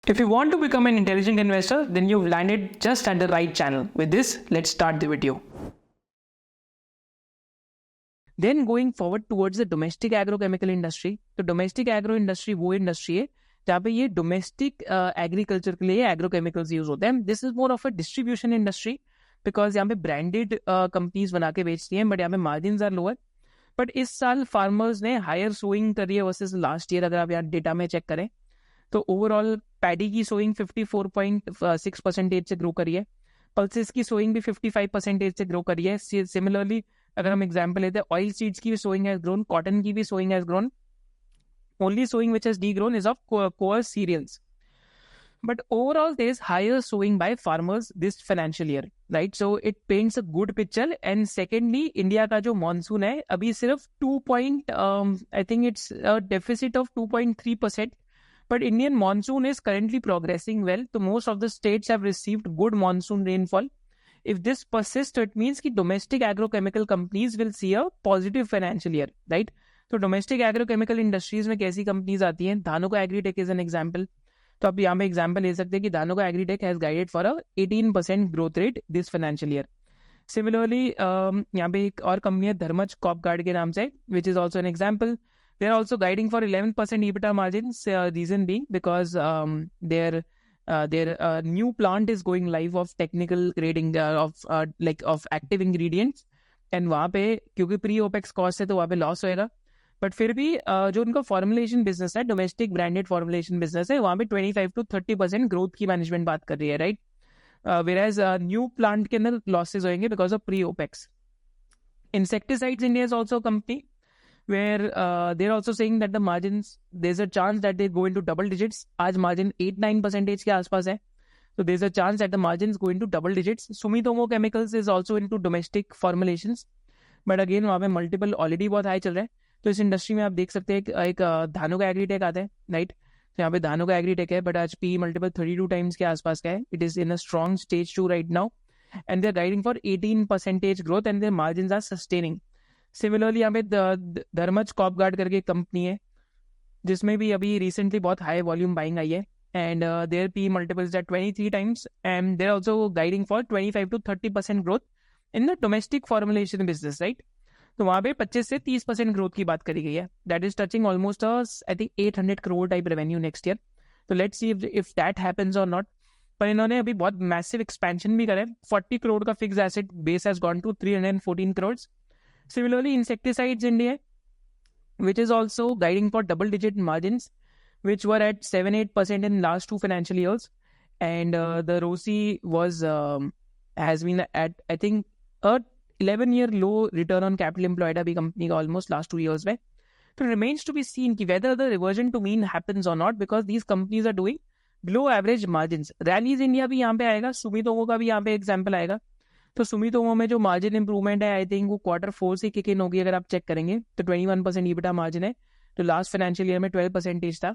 If you want to become an intelligent investor, then you've landed just at the right channel. With this, let's start the video. Then going forward towards the domestic agrochemical industry. तो domestic agro industry वो industry है जहाँ पे ये domestic agriculture के लिए agrochemicals use होते हैं. This is more of a distribution industry because यहाँ पे branded companies बना के बेचती हैं, but यहाँ पे margins are lower. But इस साल farmers ने higher sowing करी है versus last year. अगर आप यहाँ डेटा में चेक करें तो ओवरऑल पैडी की सोइंग 54.6% से ग्रो करी है, पल्सेस की सोइंग भी 55% से ग्रो करी है. सिमिलरली अगर हम एग्जांपल लेते हैं, ऑयल सीड्स की भी सोइंग हैज ग्रोन, कॉटन की भी sowing has grown. Only sowing which has degrown is of coarse cereals. But overall, there is higher sowing by farmers this financial year, right? So it paints a good picture. And secondly, India का जो monsoon है अभी सिर्फ I think it's a deficit of 2.3%. But Indian monsoon is currently progressing well. So most of the states have received good monsoon rainfall. If this persists, it means that domestic agrochemical companies will see a positive financial year, right? So domestic agrochemical industries में कैसी companies आती हैं? Dhanuka Agritech is an example. तो आप यहाँ पे example ले सकते हैं कि Dhanuka Agritech has guided for a 18% growth rate this financial year. Similarly, यहाँ पे एक और कंपनी है धर्मज कॉपगार्ड के नाम से, which is also an example. They are also guiding for 11% EBITDA margins. Reason being because their new plant is going live of technical grading of active ingredients. And वहाँ पे क्योंकि प्री ओपेक्स कॉस्ट है तो वहाँ पे loss होएगा. But फिर भी जो उनका फॉर्मुलेशन बिजनेस है, डोमेस्टिक ब्रांडेड फॉर्मुलेशन बिजनेस है, वहाँ पे 25 to 30% ग्रोथ की मैनेजमेंट बात कर रही है, राइट? वेराज न्यू प्लांट के अंदर लॉसेज होंगे because of pre opex. Insecticides India is also company where they're also saying that the margins, there's a chance that they go into double digits. आज margin 8-9% के आसपास है. So there's a chance that the margins go into double digits. Sumitomo Chemicals is also into domestic formulations. But again वहाँ पे multiple already बहुत high चल रहे हैं. तो इस इंडस्ट्री में आप देख सकते हैं एक धानुका एग्रीटेक आता है, राइट? तो यहाँ पे धानुका एग्रीटेक है, बट आज पी मल्टीपल 32 टाइम्स के आसपास का है. It is in a strong stage 2 right now and they are guiding for 18% growth and their margins are sustaining. Similarly यहाँ पे धर्मज कॉपगार्ड करके एक कंपनी है जिसमें भी अभी रिसेंटली बहुत हाई वॉल्यूम बाइंग आई है and their P multiples are 23 times and they're also guiding for 25 to 30% growth in the domestic formulation business, right? तो वहाँ पे 25 से 30% ग्रोथ की बात करी गई है. That is touching almost I think 800 crore type revenue next year. तो let's see if that happens और नॉट. पर इन्होंने अभी बहुत मैसिव एक्सपेंशन भी करा है. 40 crore का fix asset base has gone to 314 crores. Similarly, insecticides India, which is also guiding for double-digit margins, which were at 7-8% in last 2 financial years, and the ROCE has been at I think a 11-year low return on capital employed अभी company का almost last 2 years में. So it remains to be seen कि whether the reversion to mean happens or not, because these companies are doing below average margins. Rallis India भी यहाँ पे आएगा, Sumitomo का भी यहाँ पे एग्जाम्पल आएगा. तो सुमितोमो में जो मार्जिन इंप्रूवमेंट है आई थिंक वो Q4 से किक इन होगी. अगर आप चेक करेंगे तो 21% EBITDA मार्जिन है, तो लास्ट फाइनेंशियल ईयर में 12% था.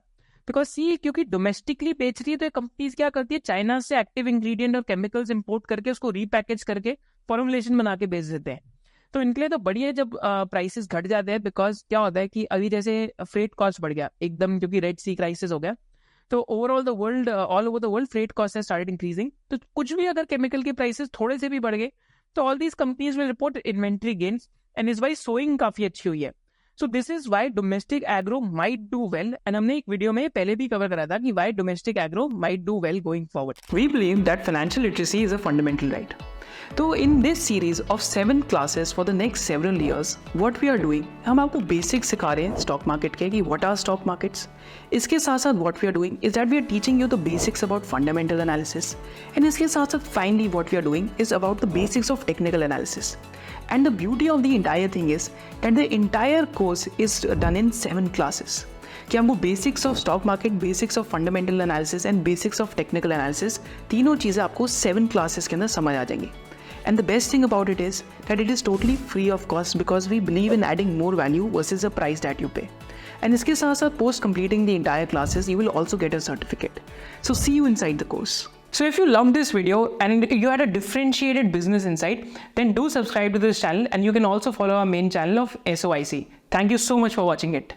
बिकॉज सी क्योंकि डोमेस्टिकली बेच रही है तो कंपनीज क्या करती है, चाइना से एक्टिव इंग्रेडिएंट और केमिकल्स इंपोर्ट करके उसको रीपैकेज करके फॉर्मुलेशन बना के बेच देते हैं. तो इनके लिए तो बढ़िया जब प्राइसेस घट जाते हैं, बिकॉज क्या होता है कि अभी जैसे फ्रेट कॉस्ट बढ़ गया एकदम क्योंकि रेड सी क्राइसिस हो गया, तो overall the world all over the world freight cost has started increasing. तो कुछ भी अगर केमिकल के प्राइसेस थोड़े से भी बढ़ गए तो all these companies will report inventory gains and is why sowing काफी अच्छी हुई है. So this is why domestic agro might do well. And हमने एक वीडियो में पहले भी कवर करा था कि why domestic agro might do well going forward. We believe that financial literacy is a fundamental right. तो in this series of 7 classes for the next several years what we are doing, हम आपको basic सिखा रहे हैं stock market के कि what are stock markets. इसके साथ साथ what we are doing is that we are teaching you the basics about fundamental analysis, and इसके साथ साथ finally what we are doing is about the basics of technical analysis. And the beauty of the entire thing is that the entire course is done in 7 classes. कि हमको basics of stock market, basics of fundamental analysis and basics of technical analysis, तीनों चीज़ें आपको 7 classes के अंदर समझ आ जाएंगी. And the best thing about it is that it is totally free of cost because we believe in adding more value versus the price that you pay. And इसके साथ साथ post completing the entire classes, you will also get a certificate. So see you inside the course. So if you loved this video and you had a differentiated business insight, then do subscribe to this channel and you can also follow our main channel of SOIC. Thank you so much for watching it.